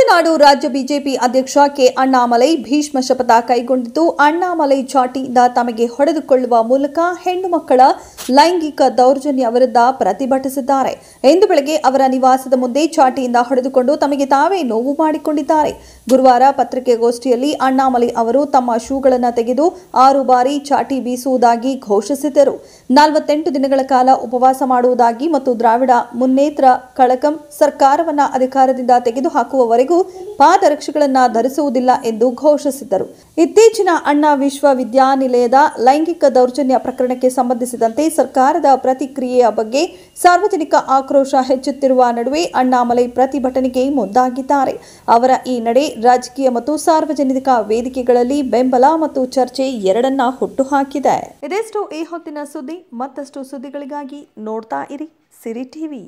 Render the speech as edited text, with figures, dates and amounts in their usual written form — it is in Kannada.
ತಮಿಳುನಾಡು ರಾಜ್ಯ ಬಿಜೆಪಿ ಅಧ್ಯಕ್ಷ ಕೆ ಅಣ್ಣಾಮಲೈ ಭೀಷ್ಮ ಶಪಥ ಕೈಗೊಂಡಿದ್ದು, ಅಣ್ಣಾಮಲೈ ಚಾಟಿಯಿಂದ ತಮಗೆ ಹೊಡೆದುಕೊಳ್ಳುವ ಮೂಲಕ ಹೆಣ್ಣು ಮಕ್ಕಳ ಲೈಂಗಿಕ ದೌರ್ಜನ್ಯ ವಿರುದ್ಧ ಪ್ರತಿಭಟಿಸಿದ್ದಾರೆ. ಇಂದು ಬೆಳಗ್ಗೆ ಅವರ ನಿವಾಸದ ಮುಂದೆ ಚಾಟಿಯಿಂದ ಹೊಡೆದುಕೊಂಡು ತಮಗೆ ತಾವೇ ನೋವು ಮಾಡಿಕೊಂಡಿದ್ದಾರೆ. ಗುರುವಾರ ಪತ್ರಿಕಾಗೋಷ್ಠಿಯಲ್ಲಿ ಅಣ್ಣಾಮಲೈ ಅವರು ತಮ್ಮ ಶೂಗಳನ್ನು ತೆಗೆದು 6 ಬಾರಿ ಚಾಟಿ ಬೀಸುವುದಾಗಿ ಘೋಷಿಸಿದರು. 48 ದಿನಗಳ ಕಾಲ ಉಪವಾಸ ಮಾಡುವುದಾಗಿ ಮತ್ತು ದ್ರಾವಿಡ ಮುನ್ನೇತ್ರ ಕಳಗಂ ಸರ್ಕಾರವನ್ನು ಅಧಿಕಾರದಿಂದ ತೆಗೆದುಹಾಕುವವರೆಗೂ ಪಾದರಕ್ಷೆಗಳನ್ನು ಧರಿಸುವುದಿಲ್ಲ ಎಂದು ಘೋಷಿಸಿದರು. ಇತ್ತೀಚಿನ ಅಣ್ಣಾ ವಿಶ್ವವಿದ್ಯಾನಿಲಯದ ಲೈಂಗಿಕ ದೌರ್ಜನ್ಯ ಪ್ರಕರಣಕ್ಕೆ ಸಂಬಂಧಿಸಿದಂತೆ ಸರ್ಕಾರದ ಪ್ರತಿಕ್ರಿಯೆಯ ಬಗ್ಗೆ ಸಾರ್ವಜನಿಕ ಆಕ್ರೋಶ ಹೆಚ್ಚುತ್ತಿರುವ ನಡುವೆ ಅಣ್ಣಾಮಲೈ ಪ್ರತಿಭಟನೆಗೆ ಮುಂದಾಗಿದ್ದಾರೆ. ಅವರ ಈ ನಡೆ ರಾಜಕೀಯ ಮತ್ತು ಸಾರ್ವಜನಿಕ ವೇದಿಕೆಗಳಲ್ಲಿ ಬೆಂಬಲ ಮತ್ತು ಚರ್ಚೆ ಎರಡನ್ನ ಹುಟ್ಟುಹಾಕಿದೆ. ಇದೆಷ್ಟು ಈ ಹೊತ್ತಿನ ಸುದ್ದಿ. ಮತ್ತಷ್ಟು ಸುದ್ದಿಗಳಿಗಾಗಿ ನೋಡ್ತಾ ಇರಿ ಸಿರಿ ಟಿವಿ.